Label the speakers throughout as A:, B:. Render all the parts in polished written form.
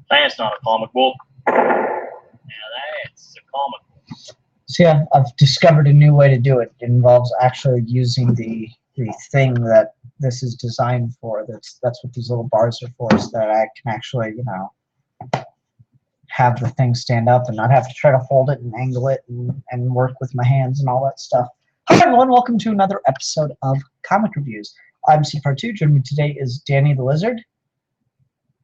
A: That's not a comic book. Now that's a comic book.
B: So yeah, I've discovered a new way to do it. It involves actually using the thing that this is designed for. That's what these little bars are for, so that I can actually, you know, have the thing stand up and not have to try to hold it and angle it and work with my hands and all that stuff. Hi everyone, welcome to another episode of Comic Reviews. I'm C-Part2. Joining me today is Danny the Lizard.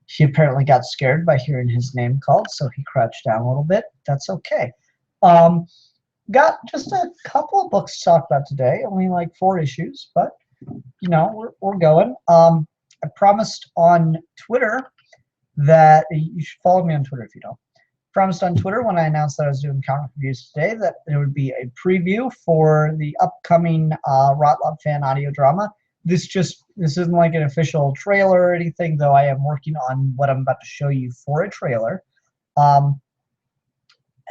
B: He apparently got scared by hearing his name called, so he crouched down a little bit. That's okay. Got just a couple of books to talk about today, only like 4 issues, but you know, we're going. I promised on Twitter that you should follow me on Twitter if you don't. Promised on Twitter when I announced that I was doing comic reviews today that there would be a preview for the upcoming Rotlop fan audio drama. This isn't like an official trailer or anything, though I am working on what I'm about to show you for a trailer.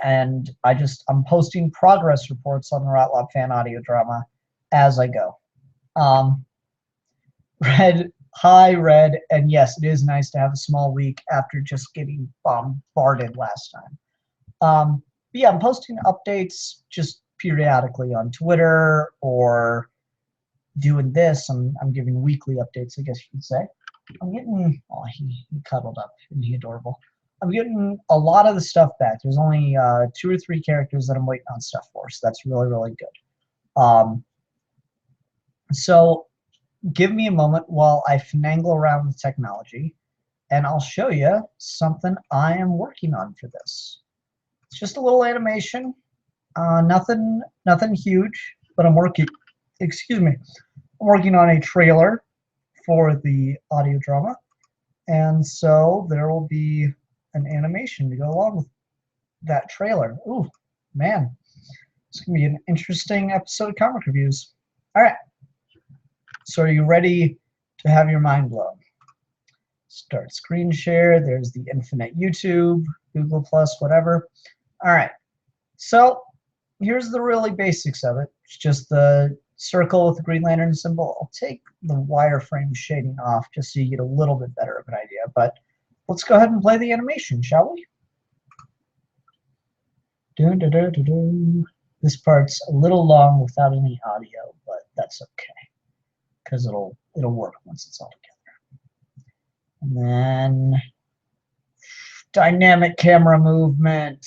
B: And I'm posting progress reports on the Rotlop fan audio drama as I go. Red, and yes, it is nice to have a small week after just getting bombarded last time. But yeah, I'm posting updates just periodically on Twitter or doing this. I'm giving weekly updates, I guess you could say. I'm getting, oh, he cuddled up, isn't he adorable? I'm getting a lot of the stuff back. There's only 2 or 3 characters that I'm waiting on stuff for, so that's really, really good. So give me a moment while I finagle around with technology, and I'll show you something I am working on for this. It's just a little animation, nothing huge, but I'm working on a trailer for the audio drama, and so there will be an animation to go along with that trailer. Ooh, man, it's gonna be an interesting episode of Comic Reviews. All right. So are you ready to have your mind blown? Start screen share. There's the infinite YouTube, Google Plus, whatever. All right. So here's the really basics of it. It's just the circle with the Green Lantern symbol. I'll take the wireframe shading off just so you get a little bit better of an idea. But let's go ahead and play the animation, shall we? This part's a little long without any audio, but that's okay, because it'll work once it's all together. And then dynamic camera movement.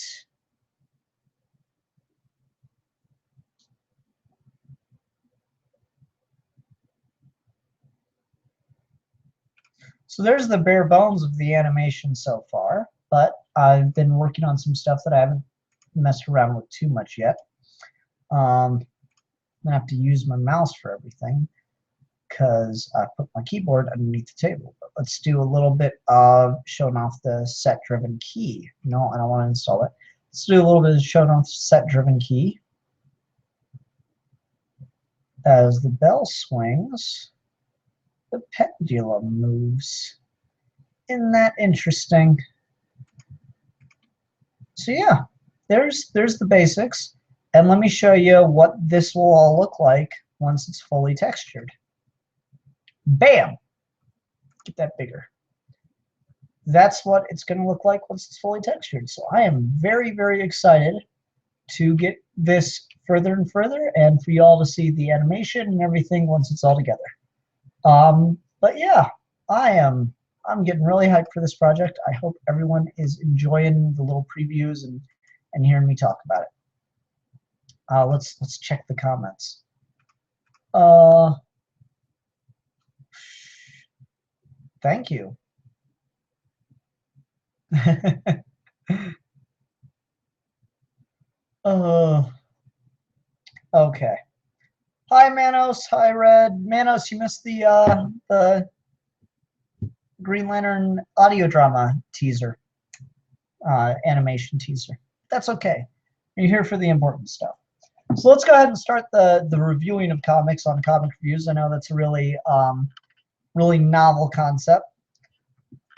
B: So there's the bare bones of the animation so far, but I've been working on some stuff that I haven't messed around with too much yet. I'm gonna have to use my mouse for everything, because I put my keyboard underneath the table. But let's do a little bit of showing off the set-driven key. No, I don't want to install it. Let's do a little bit of showing off set-driven key. As the bell swings, the pendulum moves. Isn't that interesting? So yeah, there's the basics. And let me show you what this will all look like once it's fully textured. Bam! Get that bigger. That's what it's going to look like once it's fully textured. So I am very, very excited to get this further and further, and for you all to see the animation and everything once it's all together. But yeah, I'm getting really hyped for this project. I hope everyone is enjoying the little previews and hearing me talk about it. Let's check the comments. Thank you. Okay. Hi Manos. Hi Red. Manos, you missed the Green Lantern audio drama teaser, animation teaser. That's okay. You're here for the important stuff. So let's go ahead and start the reviewing of comics on Comic Reviews. I know that's a really novel concept.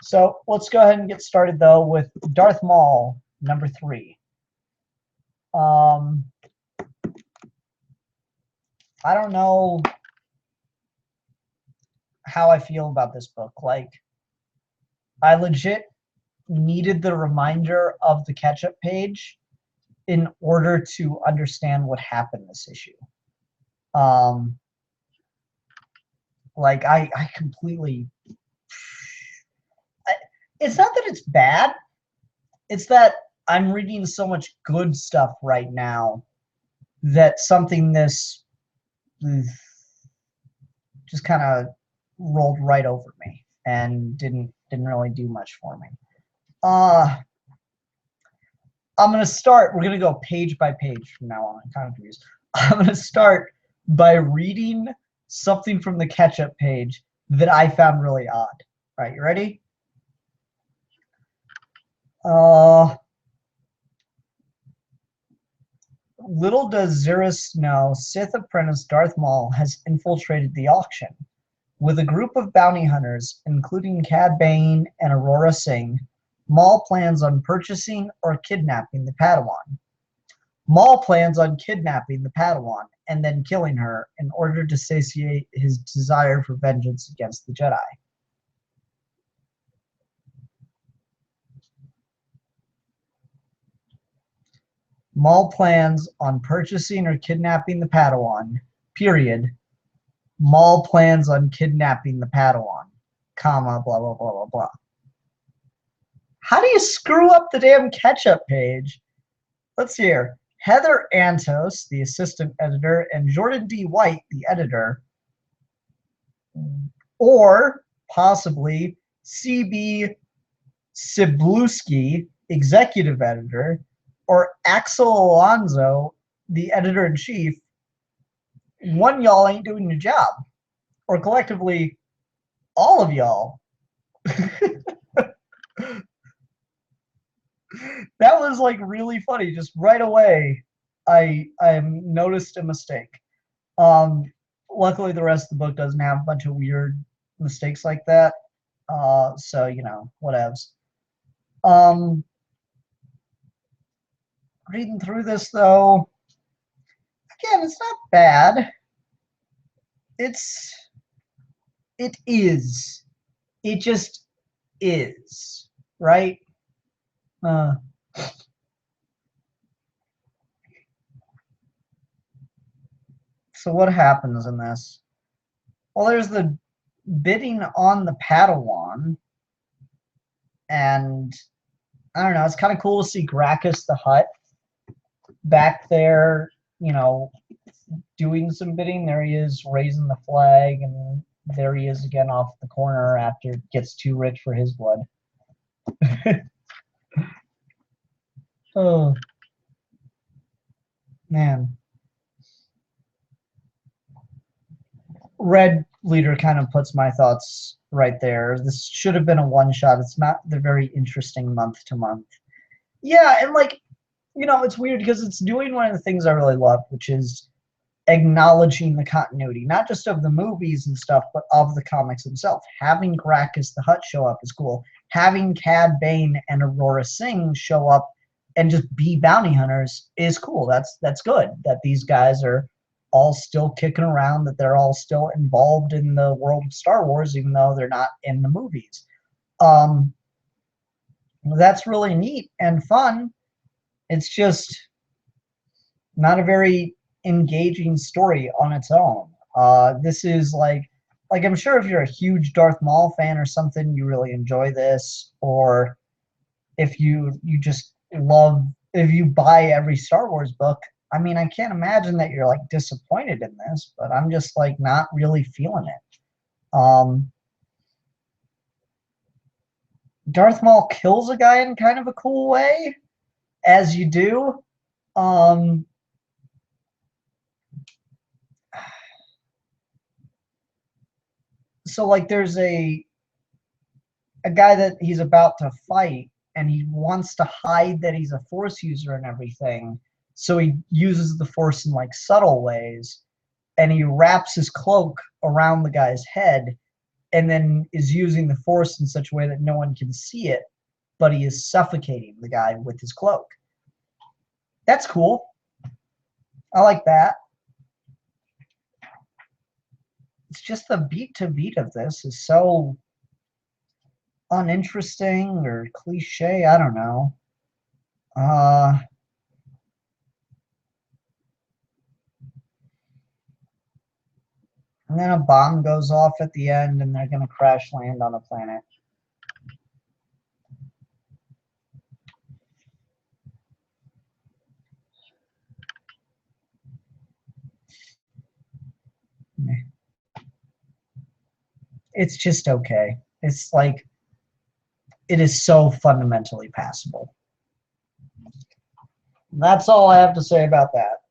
B: So let's go ahead and get started though with Darth Maul number 3. I don't know how I feel about this book. Like, I legit needed the reminder of the catch-up page in order to understand what happened this issue. Like, I completely... It's not that it's bad. It's that I'm reading so much good stuff right now that something this just kind of rolled right over me and didn't really do much for me. I'm gonna start. We're gonna go page by page from now on. I'm kind of confused. I'm gonna start by reading something from the catch-up page that I found really odd. All right, you ready? Little does Xerus know, Sith apprentice Darth Maul has infiltrated the auction. With a group of bounty hunters, including Cad Bane and Aurora Singh, Maul plans on purchasing or kidnapping the Padawan. Maul plans on kidnapping the Padawan and then killing her in order to satiate his desire for vengeance against the Jedi. Maul plans on purchasing or kidnapping the Padawan, period. Maul plans on kidnapping the Padawan, comma, blah, blah, blah, blah, blah. How do you screw up the damn catch-up page? Let's see here. Heather Antos, the assistant editor, and Jordan D. White, the editor, or possibly C.B. Cebulski, executive editor, or Axel Alonso, the editor-in-chief, one y'all ain't doing your job. Or collectively, all of y'all. That was like really funny. Just right away, I noticed a mistake. Luckily, the rest of the book doesn't have a bunch of weird mistakes like that. So, you know, whatevs. Reading through this, though, again, it's not bad. It is. It just is, right? So what happens in this? Well, there's the bidding on the Padawan, and I don't know, it's kind of cool to see Gracchus the Hutt back there, you know, doing some bidding. There he is raising the flag, and there he is again off the corner after it gets too rich for his blood. Oh, man. Red Leader kind of puts my thoughts right there. This should have been a one-shot. It's not the very interesting month-to-month. Yeah, and like, you know, it's weird because it's doing one of the things I really love, which is acknowledging the continuity, not just of the movies and stuff, but of the comics themselves. Having Gracchus the Hutt show up is cool. Having Cad Bane and Aurora Singh show up and just be bounty hunters is cool. That's good. That these guys are all still kicking around, that they're all still involved in the world of Star Wars, even though they're not in the movies. That's really neat and fun. It's just not a very engaging story on its own. This is like I'm sure if you're a huge Darth Maul fan or something, you really enjoy this, or if you just love, if you buy every Star Wars book, I mean, I can't imagine that you're like disappointed in this, but I'm just like not really feeling it. Darth Maul kills a guy in kind of a cool way, as you do. So like there's a guy that he's about to fight, and he wants to hide that he's a Force user and everything, so he uses the Force in like subtle ways, and he wraps his cloak around the guy's head and then is using the Force in such a way that no one can see it, but he is suffocating the guy with his cloak. That's cool. I like that. it's just the beat to beat of this is so uninteresting or cliche. I don't know. And then a bomb goes off at the end, and they're gonna crash land on a planet. It's just okay. It's like, it is so fundamentally passable. That's all I have to say about that.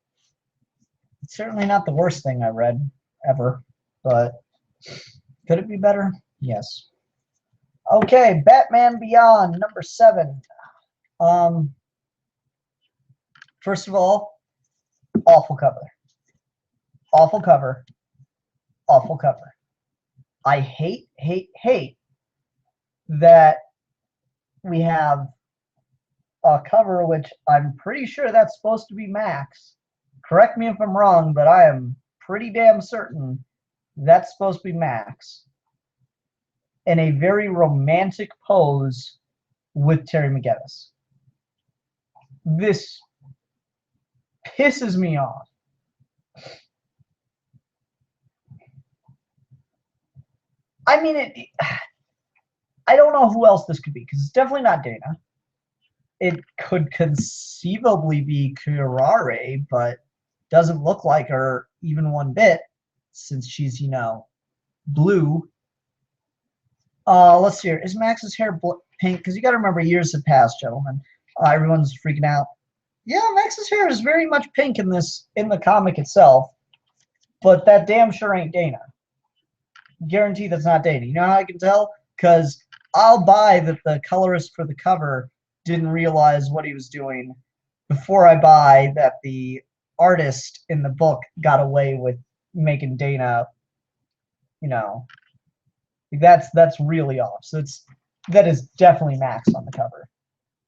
B: It's certainly not the worst thing I read ever, but could it be better? Yes. Okay, Batman Beyond, number 7. First of all, awful cover. Awful cover. Awful cover. I hate that we have a cover which I'm pretty sure that's supposed to be Max. Correct me if I'm wrong, but I am pretty damn certain that's supposed to be Max. In a very romantic pose with Terry McGinnis. This pisses me off. I mean, I don't know who else this could be, because it's definitely not Dana. It could conceivably be Curare, but doesn't look like her even one bit, since she's, you know, blue. Let's see here. Is Max's hair pink? Because you got to remember, years have passed, gentlemen. Everyone's freaking out. Yeah, Max's hair is very much pink in the comic itself, but that damn sure ain't Dana. Guarantee that's not Dana. You know how I can tell? Because I'll buy that the colorist for the cover didn't realize what he was doing before I buy that the artist in the book got away with making Dana, you know, that's really off. So that is definitely Max on the cover,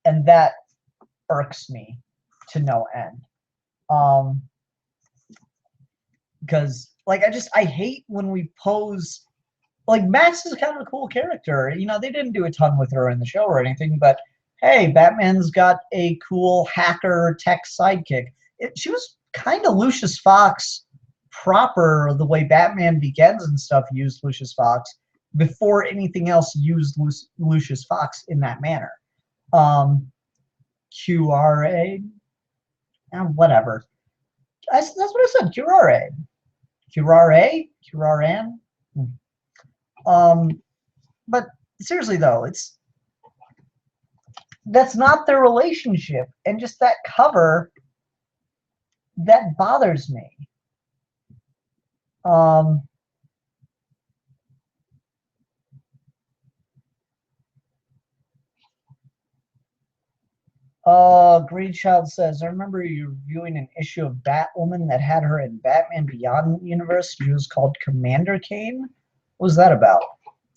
B: and that irks me to no end. Because like I hate when we pose. Like, Max is kind of a cool character. You know, they didn't do a ton with her in the show or anything, but hey, Batman's got a cool hacker tech sidekick. She was kind of Lucius Fox proper, the way Batman Begins and stuff used Lucius Fox before anything else used Lucius Fox in that manner. QRA? Whatever. That's what I said, QRA. QRA? QRN? But seriously though, that's not their relationship, and just that cover, that bothers me. Green Child says, I remember you reviewing an issue of Batwoman that had her in Batman Beyond universe. She was called Commander Kane. What was that about?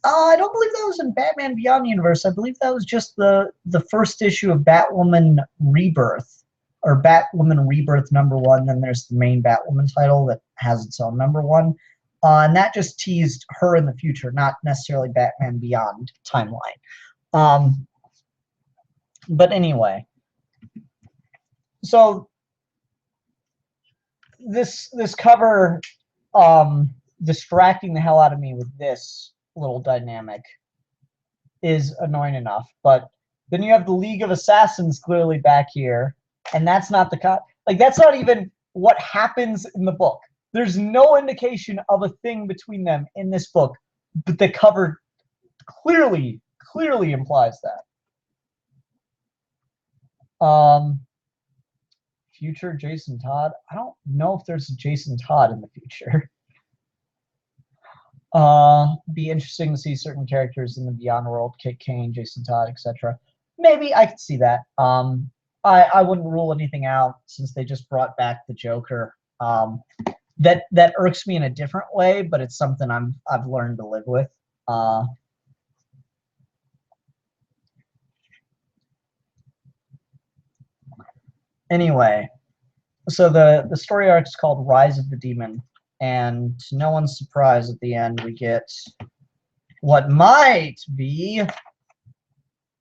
B: I don't believe that was in Batman Beyond universe. I believe that was just the first issue of Batwoman Rebirth, or Batwoman Rebirth #1. Then there's the main Batwoman title that has its own #1. And that just teased her in the future, not necessarily Batman Beyond timeline. But anyway, so this cover distracting the hell out of me with this little dynamic is annoying enough. But then you have the League of Assassins clearly back here, and that's not that's not even what happens in the book. There's no indication of a thing between them in this book, but the cover clearly implies that. Future Jason Todd. I don't know if there's a Jason Todd in the future. Be interesting to see certain characters in the Beyond world, Kit Kane, Jason Todd, etc. Maybe I could see that. I wouldn't rule anything out since they just brought back the Joker. That irks me in a different way, but it's something I've learned to live with. Anyway, so the story arc is called Rise of the Demon. And to no one's surprise, at the end, we get what might be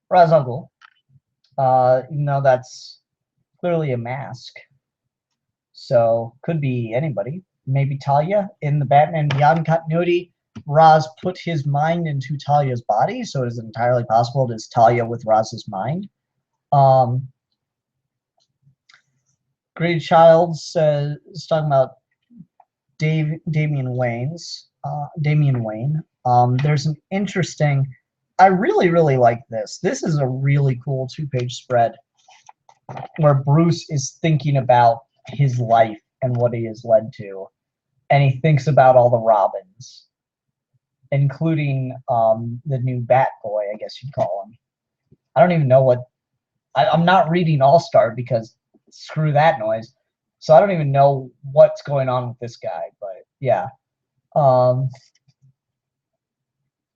B: Ra's al Ghul, even though that's clearly a mask. So, could be anybody. Maybe Talia. In the Batman Beyond continuity, Ra's put his mind into Talia's body, so it is entirely possible it is Talia with Raz's mind. Great Child is talking about Damian Wayne. There's an interesting. I really like this. This is a really cool 2-page spread where Bruce is thinking about his life and what he has led to, and he thinks about all the Robins, including the new Bat Boy, I guess you'd call him. I don't even know what. I'm not reading All-Star because screw that noise. So I don't even know what's going on with this guy, but yeah.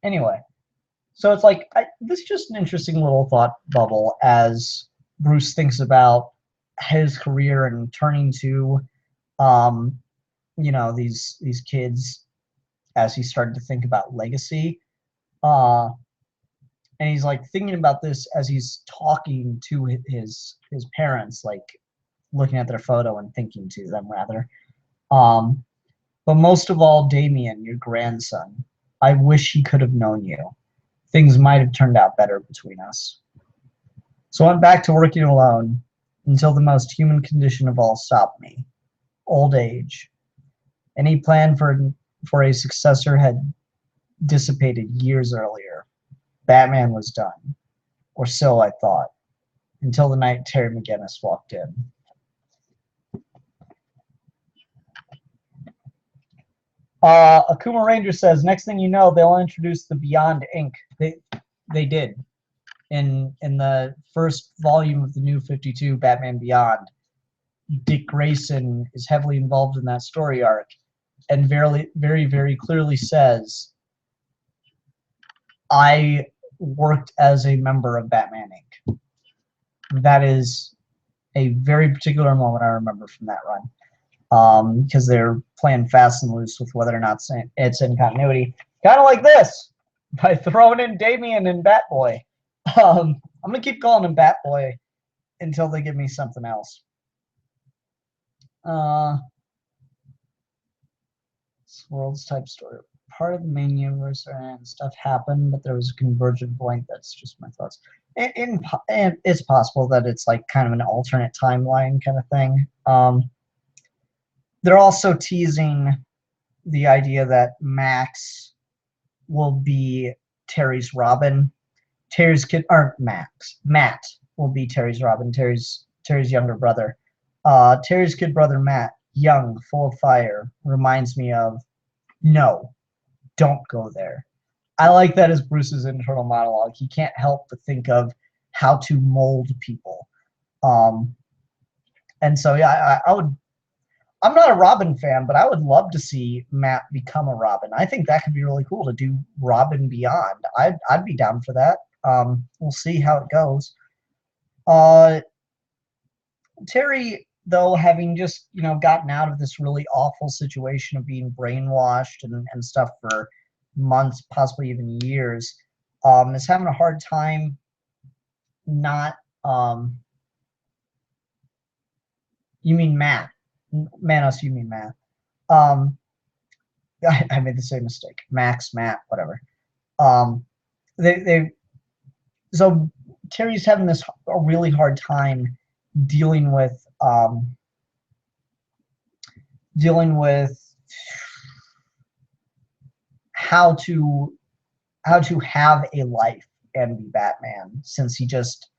B: Anyway, so it's like this is just an interesting little thought bubble as Bruce thinks about his career and turning to, you know, these kids as he started to think about legacy. And he's like thinking about this as he's talking to his parents, like looking at their photo and thinking to them rather. But most of all, Damien, your grandson, I wish he could have known you. Things might have turned out better between us. So I went back to working alone until the most human condition of all stopped me, old age. Any plan for a successor had dissipated years earlier. Batman was done, or so I thought, until the night Terry McGinnis walked in. Akuma Ranger says, next thing you know, they'll introduce the Beyond Ink. They did. In the first volume of the New 52, Batman Beyond, Dick Grayson is heavily involved in that story arc and very clearly says, I worked as a member of Batman Inc. That is a very particular moment I remember from that run. Because they're playing fast and loose with whether or not it's in continuity. Kind of like this, by throwing in Damien and Batboy. I'm going to keep calling him Batboy until they give me something else. Worlds type story. Part of the main universe and stuff happened, but there was a convergent point. That's just my thoughts. And it's possible that it's like kind of an alternate timeline kind of thing. They're also teasing the idea that Max will be Terry's Robin. Terry's kid, or Matt will be Terry's Robin. Terry's younger brother. Terry's kid brother Matt, young, full of fire, reminds me of, no, don't go there. I like that as Bruce's internal monologue. He can't help but think of how to mold people. And so, yeah, I'm not a Robin fan, but I would love to see Matt become a Robin. I think that could be really cool to do Robin Beyond. I'd be down for that. We'll see how it goes. Terry, though, having just, you know, gotten out of this really awful situation of being brainwashed and stuff for months, possibly even years, is having a hard time not, you mean Matt. Manos, you mean Matt. I made the same mistake. Max, Matt, whatever. So Terry's having a really hard time dealing with how to have a life and be Batman, since he just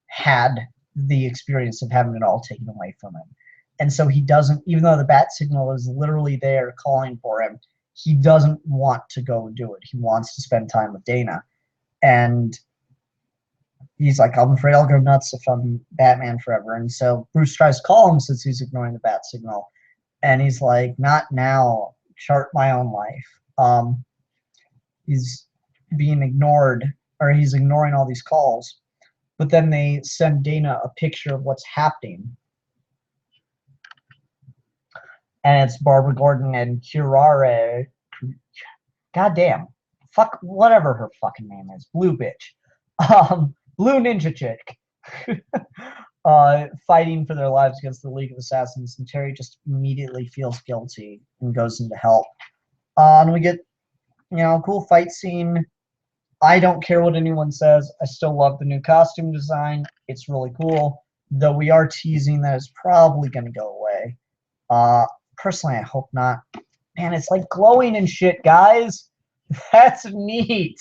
B: had the experience of having it all taken away from him. And so he doesn't, even though the bat signal is literally there calling for him, he doesn't want to go do it. He wants to spend time with Dana. And he's like, I'm afraid I'll go nuts if I'm Batman forever. And so Bruce tries to call him since he's ignoring the bat signal. And he's like, not now, chart my own life. He's being ignored, or he's ignoring all these calls. But then they send Dana a picture of what's happening. and it's Barbara Gordon and Curare. Goddamn, fuck, whatever her fucking name is, blue bitch, blue ninja chick, fighting for their lives against the League of Assassins, and Terry just immediately feels guilty and goes into help. And we get, a cool fight scene. I don't care what anyone says. I still love the new costume design. It's really cool, though we are teasing that it's probably going to go away. Personally, I hope not. Man, it's like glowing and shit, guys. That's neat.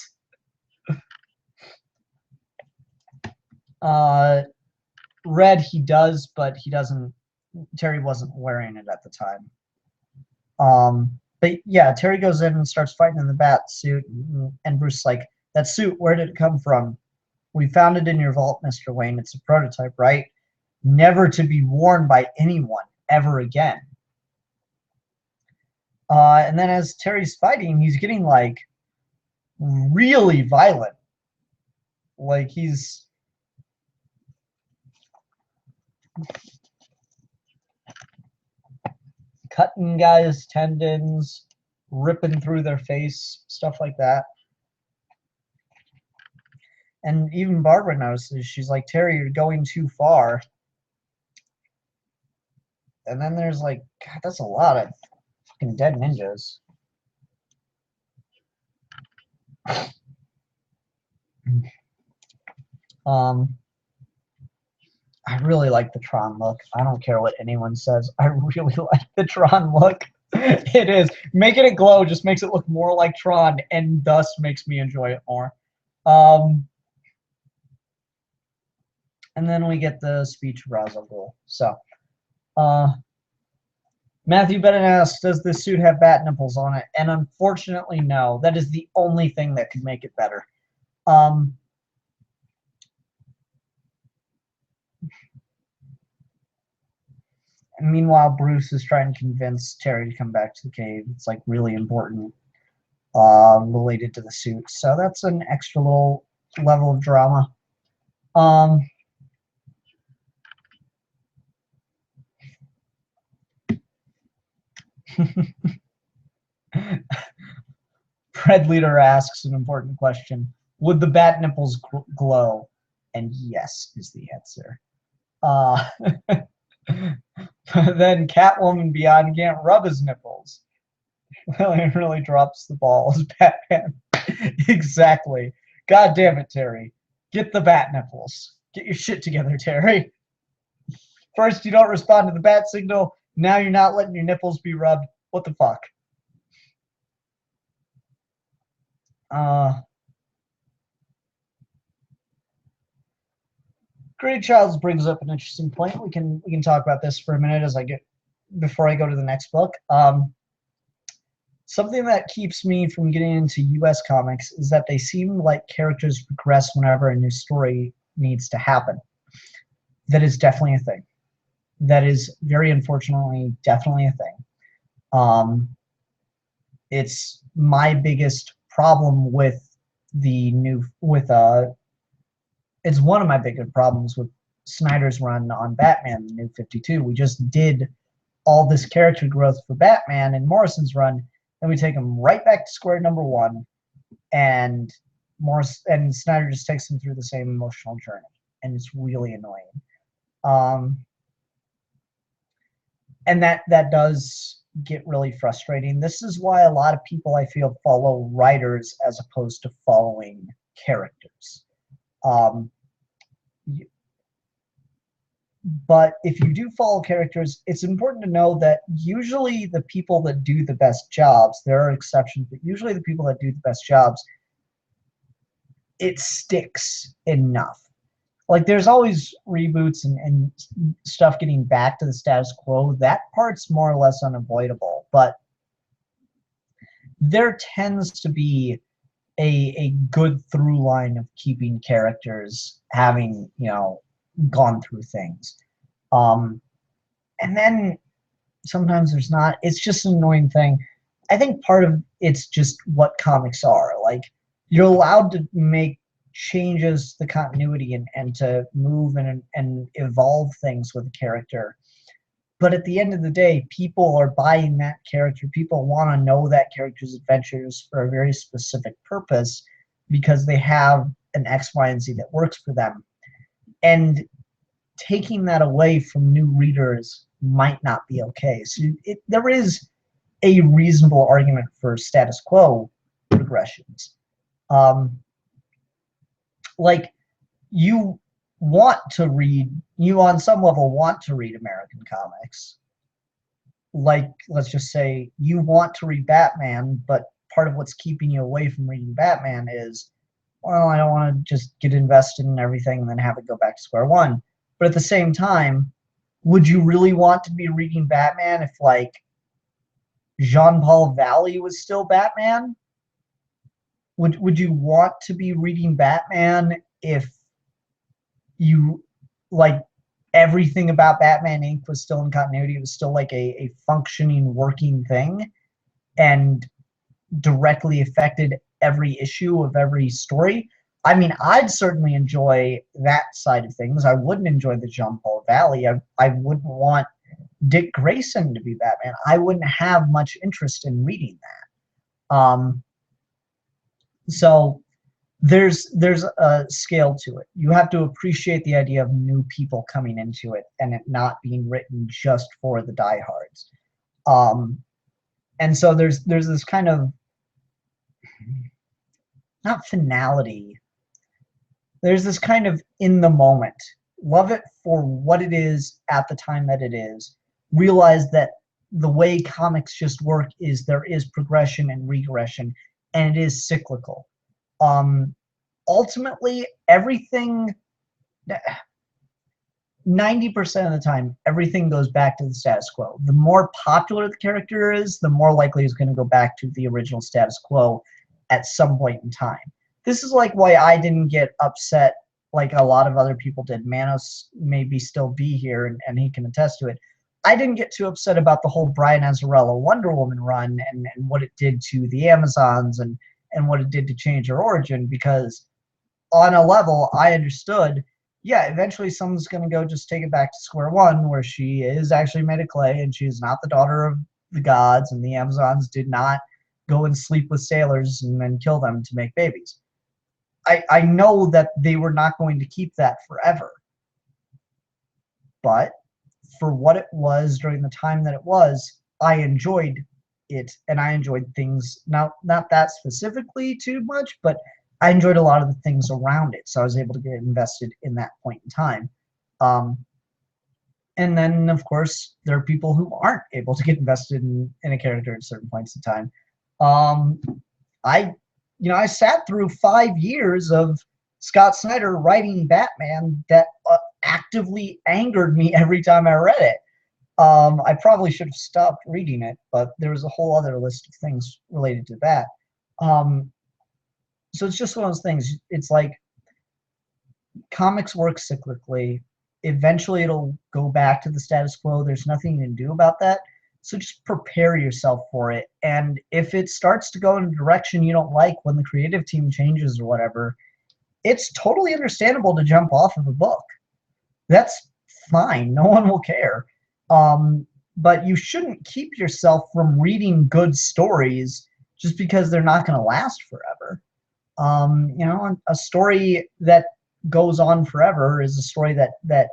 B: Red he does, but he doesn't. Terry wasn't wearing it at the time. But yeah, Terry goes in and starts fighting in the bat suit, and Bruce's like, that suit, where did it come from? We found it in your vault, Mr. Wayne. It's a prototype, right? Never to be worn by anyone ever again. And then as Terry's fighting, he's getting like really violent. Like he's cutting guys' tendons, ripping through their face, stuff like that. And even Barbara notices. She's like, Terry, you're going too far. And then there's like, God, that's a lot of fucking dead ninjas. I really like the Tron look. I don't care what anyone says. I really like the Tron look. It is. Making it glow just makes it look more like Tron, and thus makes me enjoy it more. And then we get the speech arousal goal. So, Matthew Bennett asks, does this suit have bat nipples on it? And unfortunately, no. That is the only thing that could make it better. And meanwhile, Bruce is trying to convince Terry to come back to the cave. It's like really important, related to the suit. So that's an extra little level of drama. Fred Leader asks an important question. Would the bat nipples glow? And yes is the answer. Then Catwoman Beyond can't rub his nipples. William really drops the ball as Batman. Exactly. God damn it, Terry. Get the bat nipples. Get your shit together, Terry. First, you don't respond to the bat signal. Now you're not letting your nipples be rubbed. What the fuck? Great Childs brings up an interesting point. We can talk about this for a minute before I go to the next book. Something that keeps me from getting into US comics is that they seem like characters progress whenever a new story needs to happen. That is definitely a thing. That is very unfortunately definitely a thing. It's my biggest problem with it's one of my biggest problems with Snyder's run on Batman, the New 52. We just did all this character growth for Batman in Morrison's run, and we take him right back to square number one, and Snyder just takes him through the same emotional journey, and it's really annoying. And that does get really frustrating. This is why a lot of people, I feel, follow writers as opposed to following characters. But if you do follow characters, it's important to know that usually the people that do the best jobs, there are exceptions, but usually the people that do the best jobs, it sticks enough. Like, there's always reboots and stuff getting back to the status quo. That part's more or less unavoidable, but there tends to be a good through line of keeping characters having, gone through things. And then sometimes there's not. It's just an annoying thing. I think part of it's just what comics are. Like, you're allowed to make changes to the continuity and to move and evolve things with a character. But at the end of the day, people are buying that character. People want to know that character's adventures for a very specific purpose because they have an X, Y, and Z that works for them. And taking that away from new readers might not be okay. So there is a reasonable argument for status quo progressions. Like, you want to read, you on some level want to read American comics. Like, let's just say you want to read Batman, but part of what's keeping you away from reading Batman is, well, I don't want to just get invested in everything and then have it go back to square one. But at the same time, would you really want to be reading Batman if, like, Jean-Paul Valley was still Batman? Would you want to be reading Batman if you, like, everything about Batman Inc. was still in continuity? It was still like a functioning, working thing and directly affected every issue of every story? I mean, I'd certainly enjoy that side of things. I wouldn't enjoy the Jean-Paul Valley. I wouldn't want Dick Grayson to be Batman. I wouldn't have much interest in reading that. So there's a scale to it. You have to appreciate the idea of new people coming into it and it not being written just for the diehards. And so there's this kind of, not finality, there's this kind of in the moment. Love it for what it is at the time that it is. Realize that the way comics just work is there is progression and regression, and it is cyclical. Ultimately, everything, 90% of the time, everything goes back to the status quo. The more popular the character is, the more likely it's going to go back to the original status quo at some point in time. This is like why I didn't get upset like a lot of other people did. Manos maybe still be here, and he can attest to it. I didn't get too upset about the whole Brian Azzarello Wonder Woman run and what it did to the Amazons and what it did to change her origin, because on a level, I understood, yeah, eventually someone's going to go just take it back to square one, where she is actually made of clay and she is not the daughter of the gods, and the Amazons did not go and sleep with sailors and then kill them to make babies. I know that they were not going to keep that forever. But for what it was during the time that it was, I enjoyed it, and I enjoyed things, not that specifically too much, but I enjoyed a lot of the things around it, so I was able to get invested in that point in time. And then, of course, there are people who aren't able to get invested in a character at certain points in time. I sat through 5 years of Scott Snyder writing Batman that actively angered me every time I read it. I probably should have stopped reading it, but there was a whole other list of things related to that. So it's just one of those things. It's like comics work cyclically. Eventually it'll go back to the status quo. There's nothing you can do about that. So just prepare yourself for it. And if it starts to go in a direction you don't like when the creative team changes or whatever, it's totally understandable to jump off of a book. That's fine. No one will care. But you shouldn't keep yourself from reading good stories just because they're not going to last forever. A story that goes on forever is a story that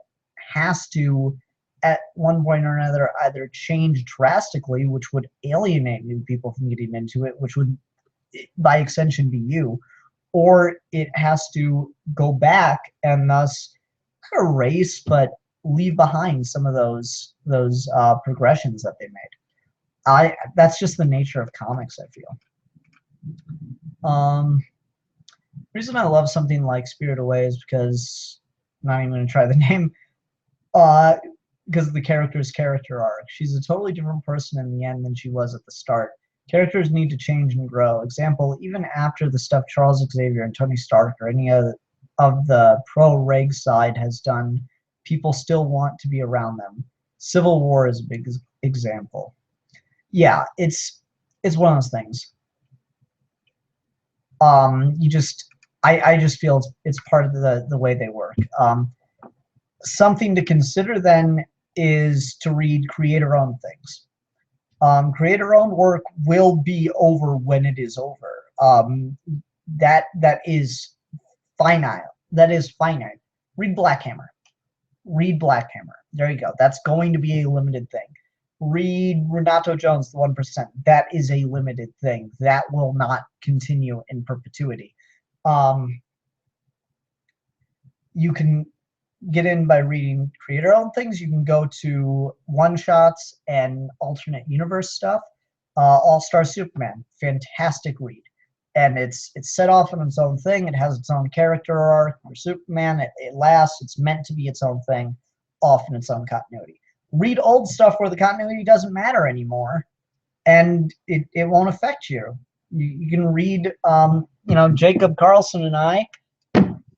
B: has to, at one point or another, either change drastically, which would alienate new people from getting into it, which would, by extension, be you, or it has to go back and thus not erase, but leave behind some of those progressions that they made. That's just the nature of comics, I feel. The reason I love something like Spirit Away is because, I'm not even going to try the name, because of the character's character arc. She's a totally different person in the end than she was at the start. Characters need to change and grow. Example, even after the stuff Charles Xavier and Tony Stark or any of the pro-Reg side has done, people still want to be around them. Civil War is a big example. Yeah, it's one of those things. I just feel it's part of the way they work. Something to consider then is to read creator-owned things. Creator-owned work will be over when it is over. That is finite. That is finite. Read Black Hammer. Read Black Hammer. There you go. That's going to be a limited thing. Read Renato Jones, the 1%. That is a limited thing. That will not continue in perpetuity. You can get in by reading creator-owned things. You can go to one-shots and alternate universe stuff. All-Star Superman, fantastic read. And it's set off on its own thing. It has its own character arc for Superman. It lasts. It's meant to be its own thing, off in its own continuity. Read old stuff where the continuity doesn't matter anymore, and it won't affect you. You can read, Jacob Carlson and I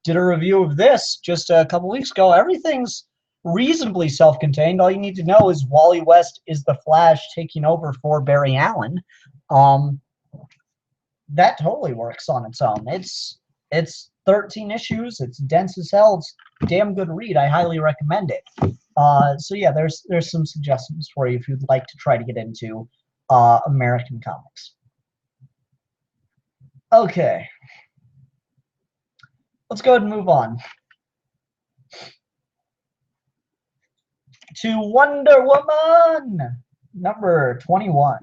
B: did a review of this just a couple weeks ago. Everything's reasonably self-contained. All you need to know is Wally West is the Flash taking over for Barry Allen. That totally works on its own. It's 13 issues. It's dense as hell. It's a damn good read. I highly recommend it. So yeah, there's some suggestions for you if you'd like to try to get into American comics. Okay. Let's go ahead and move on to Wonder Woman number 21.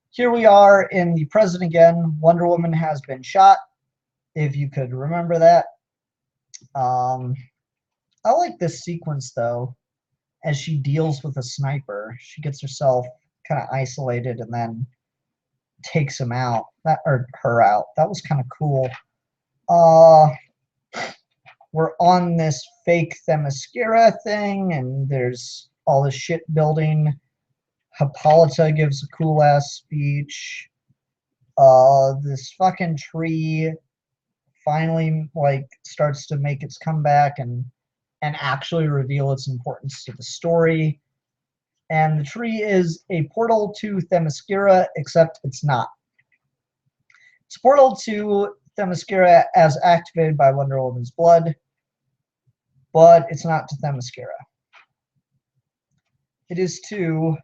B: Here we are in the present again. Wonder Woman has been shot, if you could remember that. I like this sequence, though, as she deals with a sniper. She gets herself kind of isolated and then takes him out, or her out. That was kind of cool. We're on this fake Themyscira thing, and there's all this shit building. Hippolyta gives a cool-ass speech. This fucking tree finally, starts to make its comeback and actually reveal its importance to the story. And the tree is a portal to Themyscira, except it's not. It's a portal to Themyscira as activated by Wonder Woman's blood, but it's not to Themyscira. It is to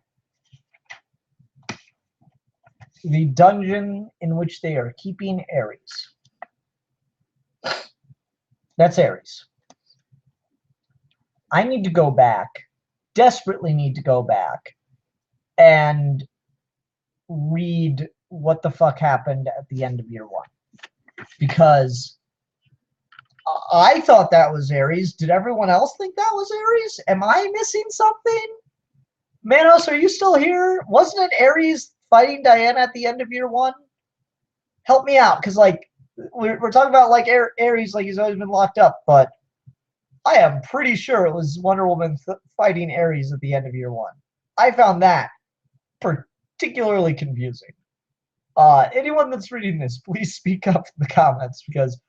B: the dungeon in which they are keeping Ares. That's Ares. I need to go back, desperately need to go back, and read what the fuck happened at the end of year one. Because I thought that was Ares. Did everyone else think that was Ares? Am I missing something? Manos, are you still here? Wasn't it Ares fighting Diana at the end of year one? Help me out, because we're talking about Ares like he's always been locked up, but I am pretty sure it was Wonder Woman fighting Ares at the end of year one. I found that particularly confusing. Anyone that's reading this, please speak up in the comments, because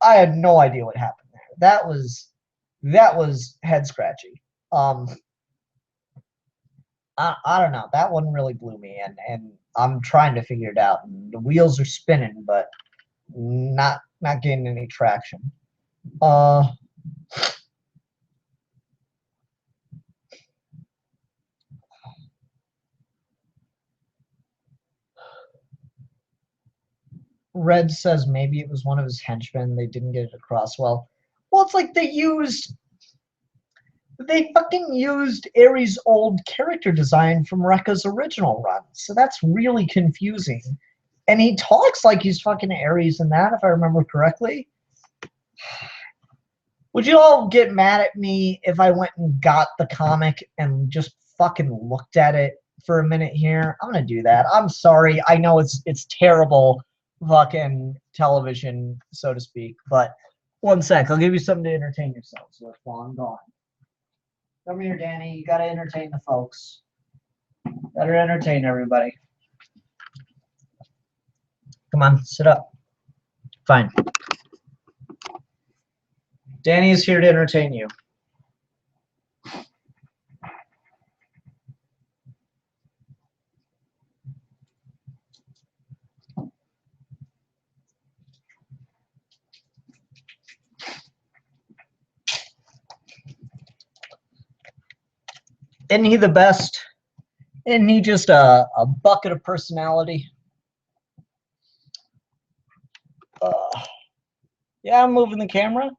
B: I had no idea what happened there. That was head scratchy. I don't know. That one really blew me, and I'm trying to figure it out. And the wheels are spinning, but not getting any traction. Red says maybe it was one of his henchmen. They didn't get it across well. Well, it's like they fucking used Ares' old character design from Rekka's original run. So that's really confusing. And he talks like he's fucking Ares in that, if I remember correctly. Would you all get mad at me if I went and got the comic and just fucking looked at it for a minute here? I'm gonna do that. I'm sorry. I know it's terrible fucking television, so to speak, but one sec. I'll give you something to entertain yourselves with while I'm gone. Come here, Danny. You gotta entertain the folks. Better entertain everybody. Come on, sit up. Fine. Danny is here to entertain you. Isn't he the best? Isn't he just a bucket of personality? Yeah, I'm moving the camera.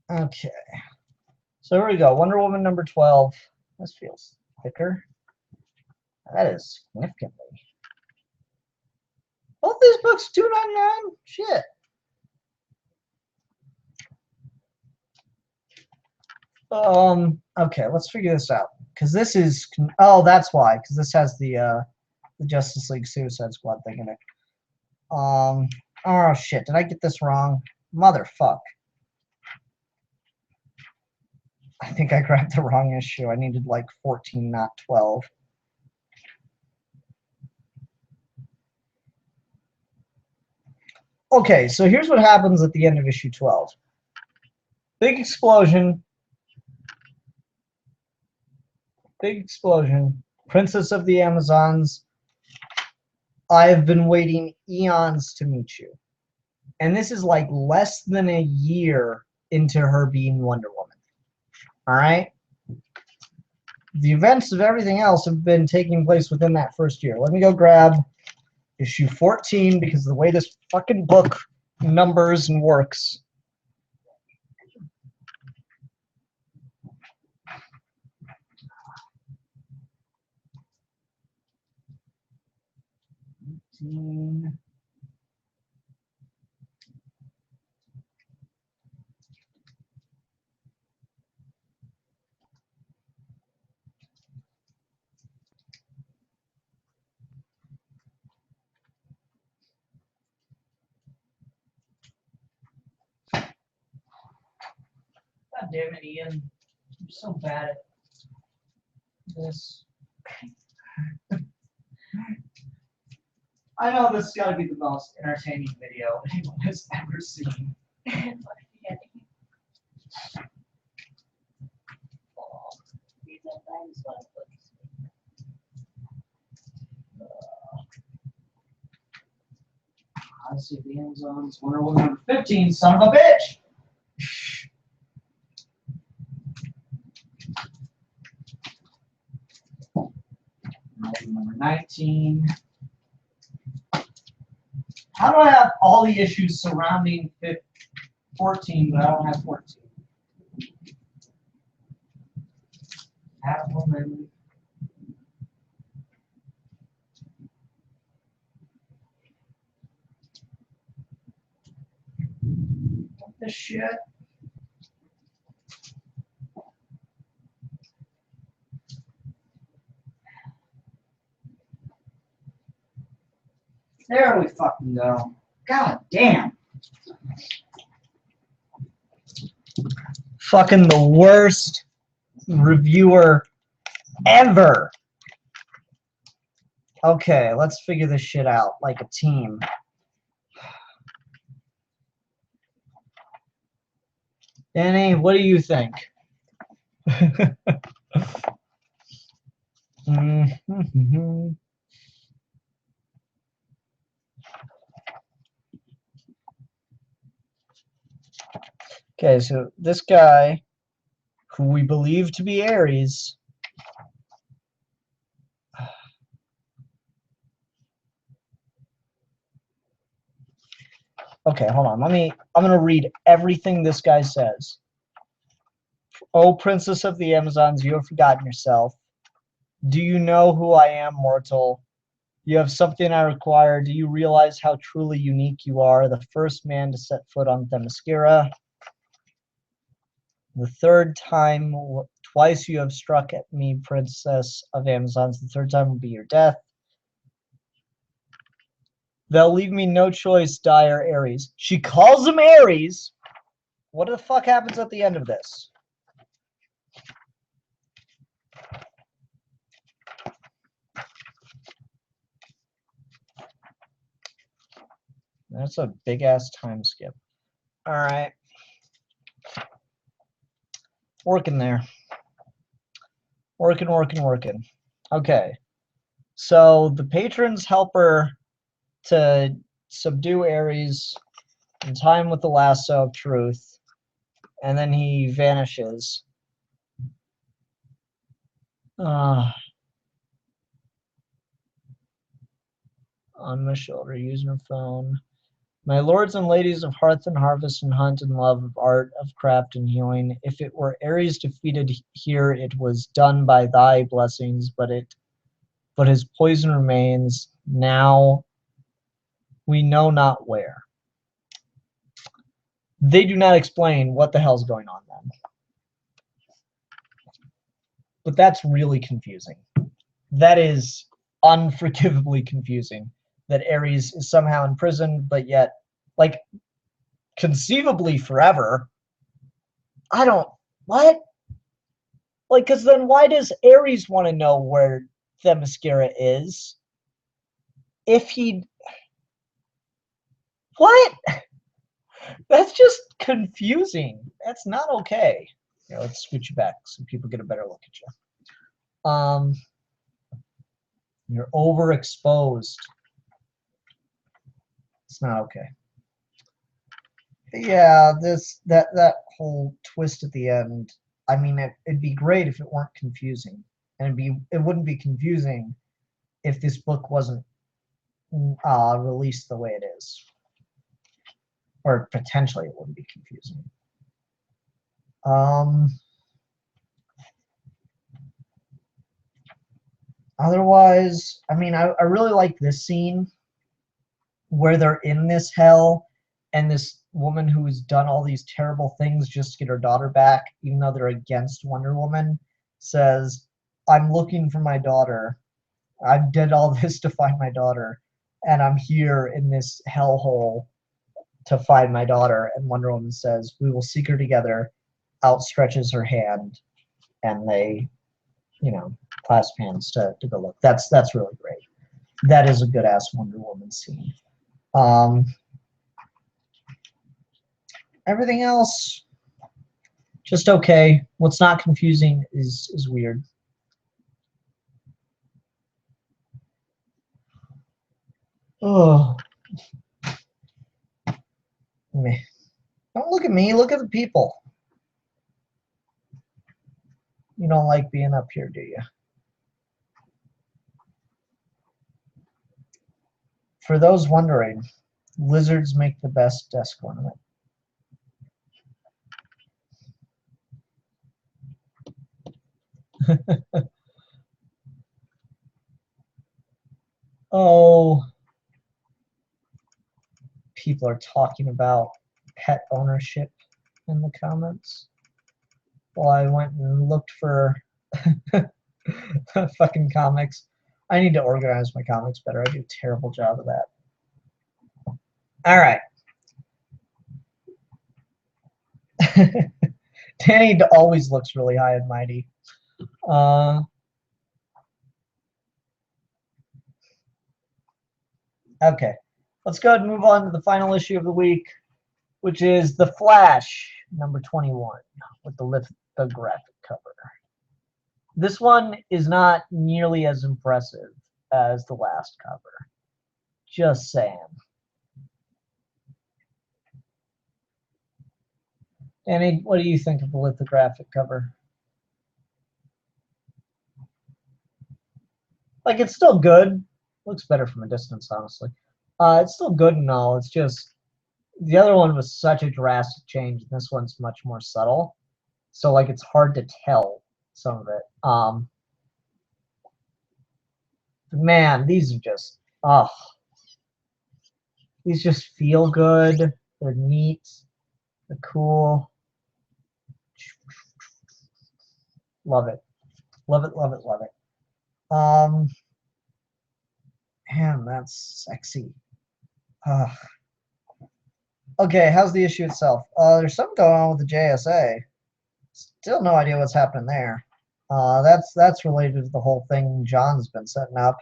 B: Okay. So here we go. Wonder Woman number 12. This feels thicker. That is significantly. Both these books $2.99. Shit. Okay, let's figure this out. Because this is, oh, that's why. Because this has the Justice League Suicide Squad thing in it. Oh shit, did I get this wrong? Motherfuck. I think I grabbed the wrong issue. I needed like 14, not 12. Okay, so here's what happens at the end of issue 12. Big explosion. Big explosion. Princess of the Amazons. I have been waiting eons to meet you. And this is like less than a year into her being Wonder Woman. Alright? The events of everything else have been taking place within that first year. Let me go grab issue 14 because of the way this fucking book numbers and works. God damn it, Ian. I'm so bad at this. I know this has got to be the most entertaining video anyone has ever seen. I see the Amazons. Wonder Woman number 15, son of a bitch! Number 19. How do I have all the issues surrounding 14, but I don't have 14? Catwoman. What the shit? There we fucking go. God damn. Fucking the worst reviewer ever. Okay, let's figure this shit out like a team. Danny, what do you think? Okay, so this guy, who we believe to be Ares, okay, hold on. I'm gonna read everything this guy says. Oh, Princess of the Amazons, you have forgotten yourself. Do you know who I am, mortal? You have something I require. Do you realize how truly unique you are? The first man to set foot on Themyscira. The third time, twice you have struck at me, Princess of Amazons. The third time will be your death. They'll leave me no choice, dire Ares. She calls him Ares. What the fuck happens at the end of this? That's a big ass time skip. All right. Working there. Working. Okay. So the patrons help her to subdue Ares and tie him with the lasso of truth, and then he vanishes. On my shoulder, using her phone. My lords and ladies of hearth and harvest and hunt and love of art, of craft and healing, if it were Ares defeated here, it was done by thy blessings, but his poison remains, now we know not where. They do not explain what the hell's going on then. But that's really confusing. That is unforgivably confusing. That Ares is somehow in prison, but yet, like, conceivably forever. I don't, what? Like, because then why does Ares want to know where Themyscira is? If he... What? That's just confusing. That's not okay. Here, let's switch you back so people get a better look at you. You're overexposed. It's not okay. Yeah, that whole twist at the end. I mean, it'd be great if it weren't confusing, and it wouldn't be confusing if this book wasn't released the way it is, or potentially it wouldn't be confusing. Otherwise, I mean, I really like this scene where they're in this hell, and this woman who's done all these terrible things just to get her daughter back, even though they're against Wonder Woman, says, I'm looking for my daughter. I did all this to find my daughter, and I'm here in this hellhole to find my daughter. And Wonder Woman says, we will seek her together, outstretches her hand, and they, you know, clasp hands to go look. That's really great. That is a good ass Wonder Woman scene. Everything else, just okay. What's not confusing is weird. Oh, me. Don't look at me. Look at the people. You don't like being up here, do you? For those wondering, lizards make the best desk ornament. Oh, people are talking about pet ownership in the comments. Well, I went and looked for fucking comics. I need to organize my comics better. I do a terrible job of that. All right. Danny always looks really high and mighty. Okay, let's go ahead and move on to the final issue of the week, which is The Flash, number 21, with the lithographic cover. This one is not nearly as impressive as the last cover. Just saying. Danny, what do you think of the lithographic cover? Like, it's still good. Looks better from a distance, honestly. It's still good and all. It's just the other one was such a drastic change, and this one's much more subtle. So, like, it's hard to tell some of it. Man, these are just, these just feel good. They're neat. They're cool. Love it. Love it, love it, love it. Man, that's sexy. Okay, how's the issue itself? There's something going on with the JSA. Still no idea what's happening there. That's related to the whole thing John's been setting up.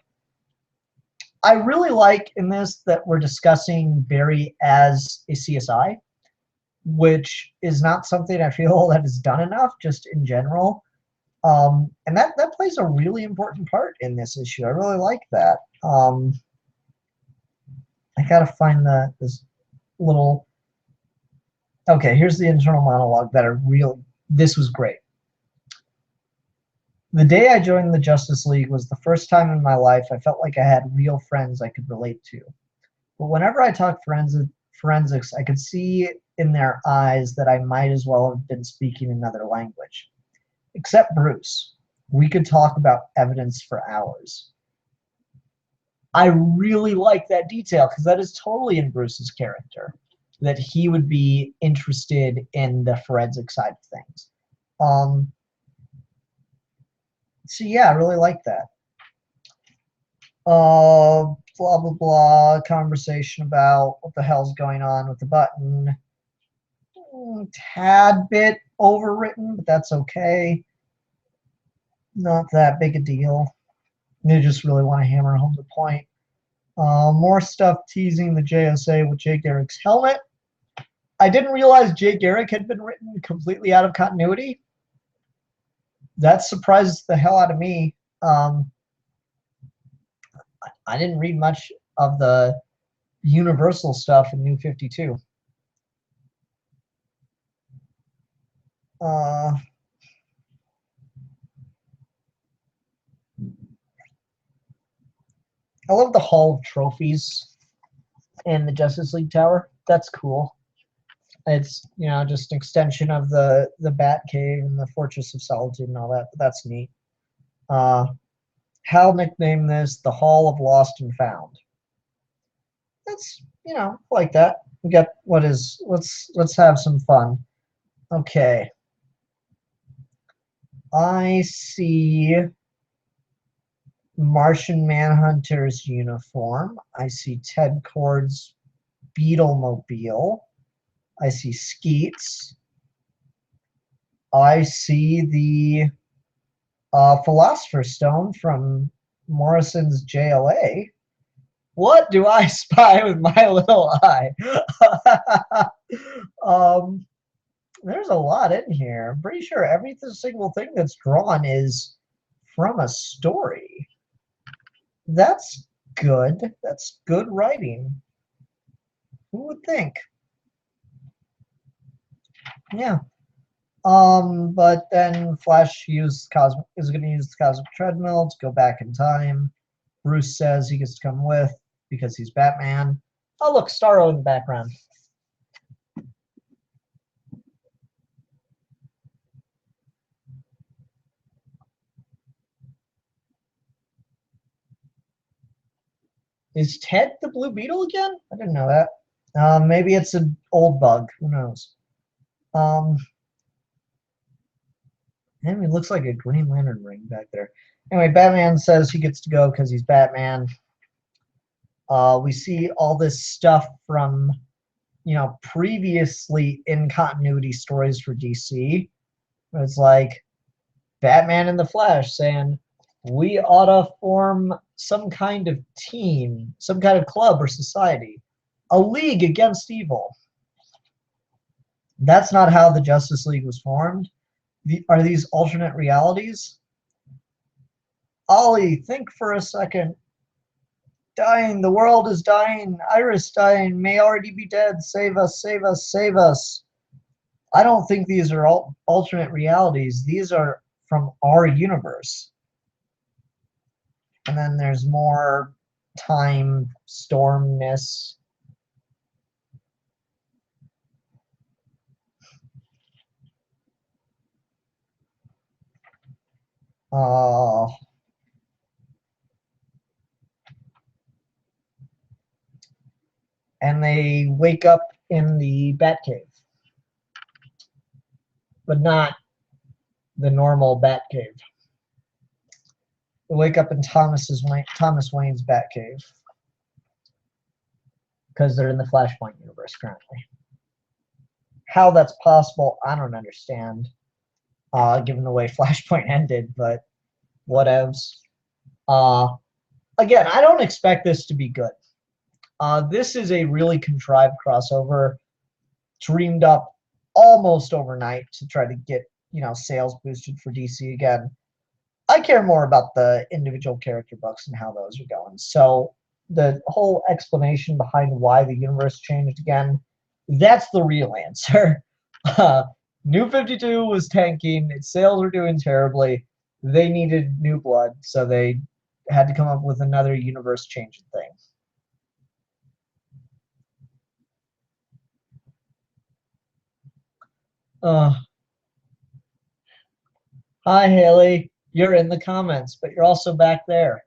B: I really like in this that we're discussing Barry as a CSI, which is not something I feel that is done enough just in general. And that plays a really important part in this issue. I really like that. I gotta find this little. Okay, here's the internal monologue that this was great. The day I joined the Justice League was the first time in my life I felt like I had real friends I could relate to. But whenever I talked forensics, I could see in their eyes that I might as well have been speaking another language. Except Bruce. We could talk about evidence for hours. I really like that detail because that is totally in Bruce's character, that he would be interested in the forensic side of things. So yeah, I really like that. Blah blah blah. Conversation about what the hell's going on with the button. Tad bit overwritten, but that's okay. Not that big a deal. They just really want to hammer home the point. More stuff teasing the JSA with Jay Garrick's helmet. I didn't realize Jay Garrick had been written completely out of continuity. That surprises the hell out of me. I didn't read much of the Universal stuff in New 52. I love the Hall of Trophies in the Justice League Tower. That's cool. It's, you know, just an extension of the Batcave and the Fortress of Solitude and all that. But that's neat. Hal nicknamed this the Hall of Lost and Found. That's, you know, like that. We got what is, let's have some fun. Okay. I see Martian Manhunter's uniform. I see Ted Cord's Beetlemobile. I see Skeets. I see the Philosopher's Stone from Morrison's JLA. What do I spy with my little eye? There's a lot in here. I'm pretty sure every single thing that's drawn is from a story. That's good. That's good writing. Who would think? Yeah. But then Flash is going to use the cosmic treadmill to go back in time. Bruce says he gets to come with because he's Batman. Oh, look, Starro in the background. Is Ted the Blue Beetle again? I didn't know that. Maybe it's an old bug. Who knows? And it looks like a Green Lantern ring back there. Anyway, Batman says he gets to go because he's Batman. We see all this stuff from, you know, previously in continuity stories for DC. It's like Batman and the Flash saying, we ought to form some kind of team, some kind of club or society, a league against evil. That's not how the Justice League was formed. Are these alternate realities? Ollie, think for a second. Dying, the world is dying. Iris dying, may already be dead. Save us, save us, save us. I don't think these are alternate realities. These are from our universe. And then there's more time stormness. And they wake up in the Batcave, but not the normal Batcave. They wake up in Thomas Wayne's Batcave because they're in the Flashpoint universe currently. How that's possible, I don't understand, given the way Flashpoint ended, but whatevs. Again, I don't expect this to be good. This is a really contrived crossover, dreamed up almost overnight to try to get, you know, sales boosted for DC again. I care more about the individual character books and how those are going. So the whole explanation behind why the universe changed again, that's the real answer. New 52 was tanking, its sales were doing terribly. They needed new blood, so they had to come up with another universe changing thing. Hi, Haley. You're in the comments, but you're also back there.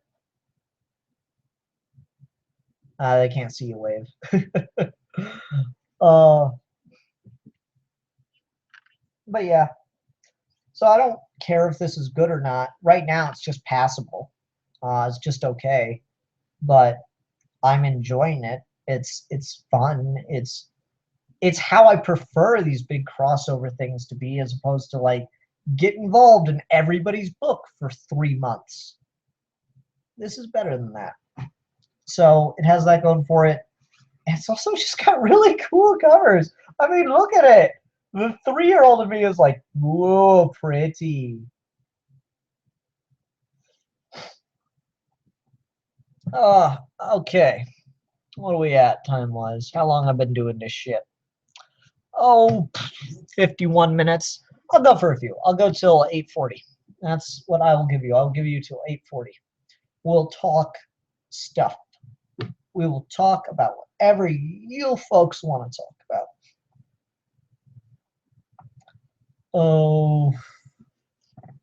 B: They can't see you wave. But yeah. So I don't care if this is good or not. Right now, it's just passable. It's just okay. But I'm enjoying it. It's fun. It's how I prefer these big crossover things to be, as opposed to like get involved in everybody's book for 3 months. This is better than that. So it has that going for it. And it's also just got really cool covers. I mean, look at it. The 3-year-old in me is like, whoa, pretty. Okay. What are we at time-wise? How long have I been doing this shit? Oh, 51 minutes. I'll go for a few. I'll go till 8:40. That's what I will give you. I'll give you till 8:40. We'll talk stuff. We will talk about whatever you folks want to talk about. Oh,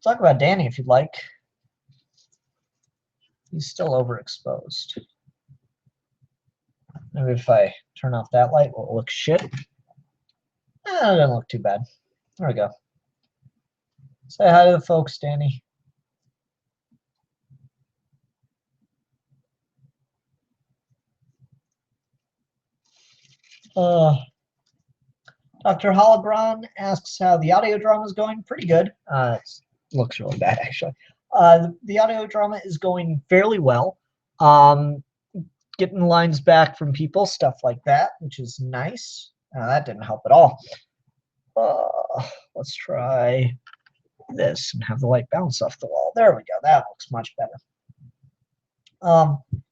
B: talk about Danny if you'd like. He's still overexposed. Maybe if I turn off that light, will it look shit? It doesn't look too bad. There we go. Say hi to the folks, Danny. Dr. Hologron asks how the audio drama is going. Pretty good. It looks really bad, actually. The audio drama is going fairly well. Getting lines back from people, stuff like that, which is nice. That didn't help at all. Let's try this and have the light bounce off the wall. There we go. That looks much better.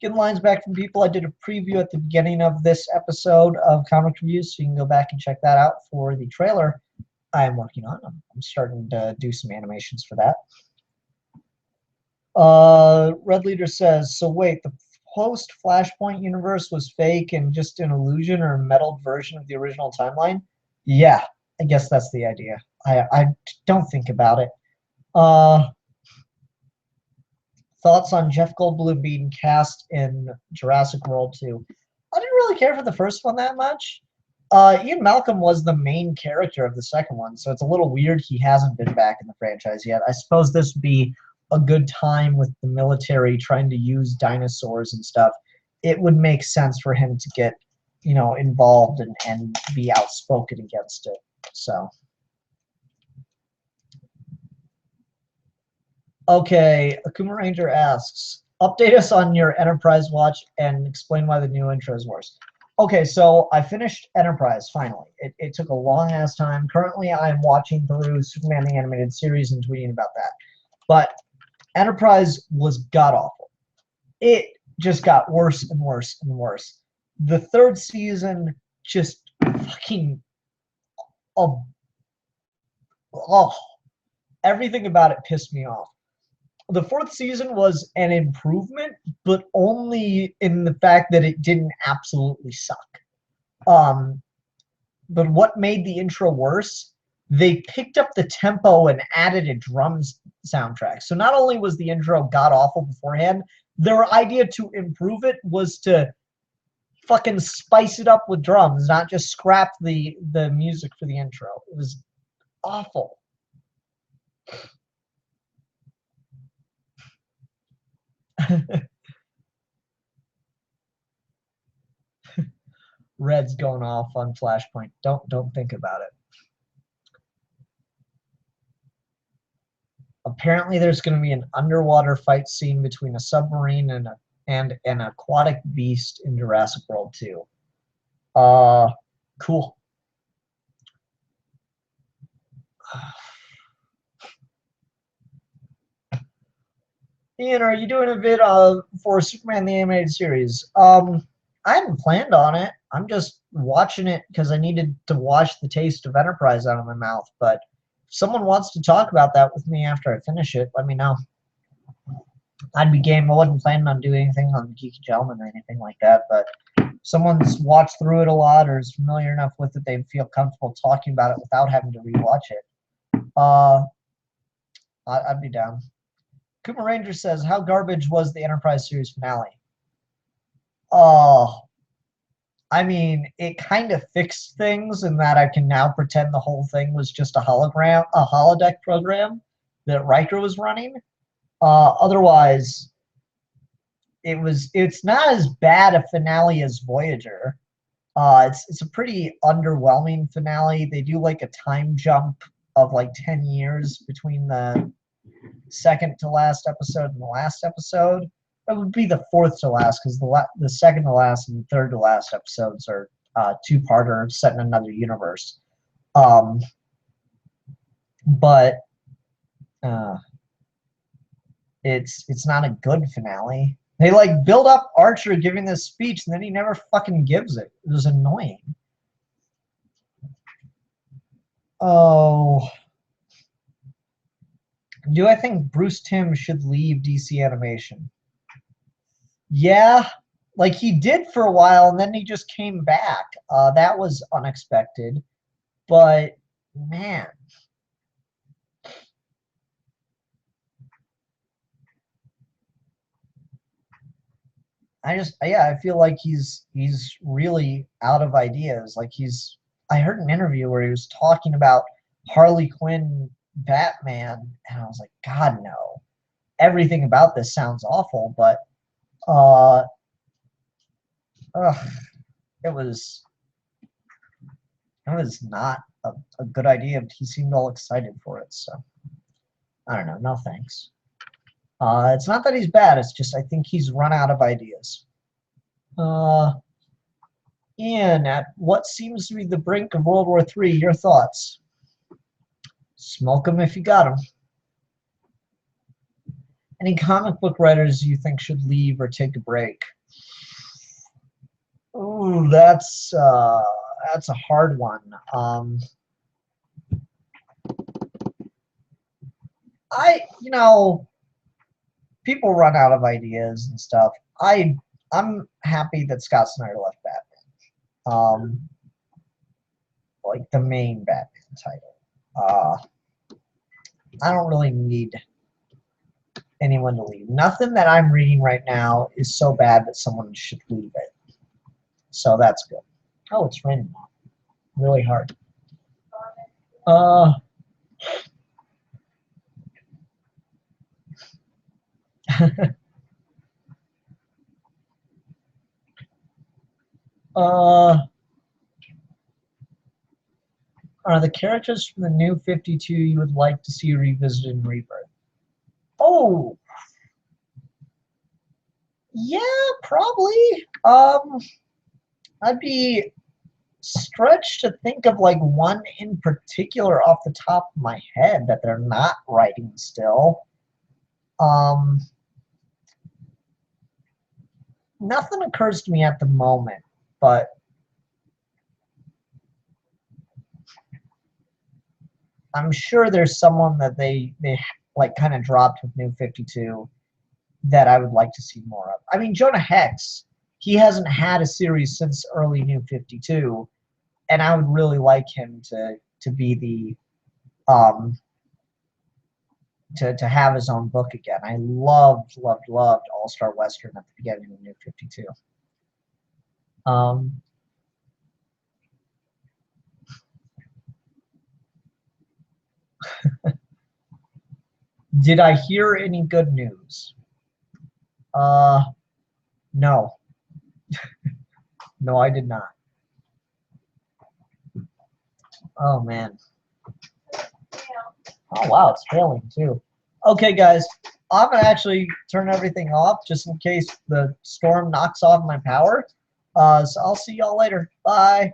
B: Getting lines back from people. I did a preview at the beginning of this episode of Comic Reviews, so you can go back and check that out for the trailer I am working on. I'm starting to do some animations for that. Red Leader says, so wait, the post-Flashpoint universe was fake and just an illusion or a meddled version of the original timeline? Yeah, I guess that's the idea. I don't think about it. Thoughts on Jeff Goldblum being cast in Jurassic World 2? I didn't really care for the first one that much. Ian Malcolm was the main character of the second one, so it's a little weird he hasn't been back in the franchise yet. I suppose this would be a good time with the military trying to use dinosaurs and stuff. It would make sense for him to get, involved and be outspoken against it. So. Okay, Akuma Ranger asks, update us on your Enterprise watch and explain why the new intro is worse. Okay, so I finished Enterprise, finally. It took a long-ass time. Currently, I'm watching through Superman the Animated Series and tweeting about that. But Enterprise was god-awful. It just got worse and worse and worse. The third season just fucking... everything about it pissed me off. The fourth season was an improvement, but only in the fact that it didn't absolutely suck. But what made the intro worse, they picked up the tempo and added a drums soundtrack. So not only was the intro god-awful beforehand, their idea to improve it was to fucking spice it up with drums, not just scrap the music for the intro. It was awful. Red's going off on Flashpoint. Don't think about it. Apparently, there's going to be an underwater fight scene between a submarine and an aquatic beast in Jurassic World 2. Cool. Ian, are you doing a vid for Superman the Animated Series? I hadn't planned on it. I'm just watching it because I needed to wash the taste of Enterprise out of my mouth. But if someone wants to talk about that with me after I finish it, let me know. I'd be game. I wasn't planning on doing anything on Geeky Gentleman or anything like that, but if someone's watched through it a lot or is familiar enough with it, they'd feel comfortable talking about it without having to rewatch it. I'd be down. Kuma Ranger says, how garbage was the Enterprise series finale? I mean, it kind of fixed things in that I can now pretend the whole thing was just a holodeck program that Riker was running. Otherwise, it's not as bad a finale as Voyager. It's a pretty underwhelming finale. They do like a time jump of like 10 years between the second to last episode and the last episode. It would be the fourth to last because the second to last and the third to last episodes are two-parter set in another universe. But it's not a good finale. They like build up Archer giving this speech and then he never fucking gives it. It was annoying. Oh. Do I think Bruce Timm should leave DC Animation? Yeah, like he did for a while and then he just came back. That was unexpected. But man. I feel like he's really out of ideas. Like I heard an interview where he was talking about Harley Quinn Batman, and I was like, God no. Everything about this sounds awful, but it was not a good idea. He seemed all excited for it, so I don't know. No thanks. It's not that he's bad. It's just I think he's run out of ideas. Ian, at what seems to be the brink of World War III, your thoughts? Smoke them if you got them. Any comic book writers you think should leave or take a break? Ooh, that's a hard one. People run out of ideas and stuff. I'm happy that Scott Snyder left Batman. Like the main Batman title. I don't really need anyone to leave. Nothing that I'm reading right now is so bad that someone should leave it. So that's good. Oh, it's raining now. Really hard. Are the characters from the new 52 you would like to see revisited in Rebirth? Oh, yeah, probably. I'd be stretched to think of like one in particular off the top of my head that they're not writing still. Nothing occurs to me at the moment, but I'm sure there's someone that they like kind of dropped with New 52 that I would like to see more of. I mean, Jonah Hex, he hasn't had a series since early New 52, and I would really like him to be the to have his own book again. I loved All-Star Western at the beginning of New 52. Did I hear any good news? No. No, I did not. Oh, man. Oh, wow, it's hailing, too. Okay, guys, I'm going to actually turn everything off just in case the storm knocks off my power. So I'll see y'all later. Bye.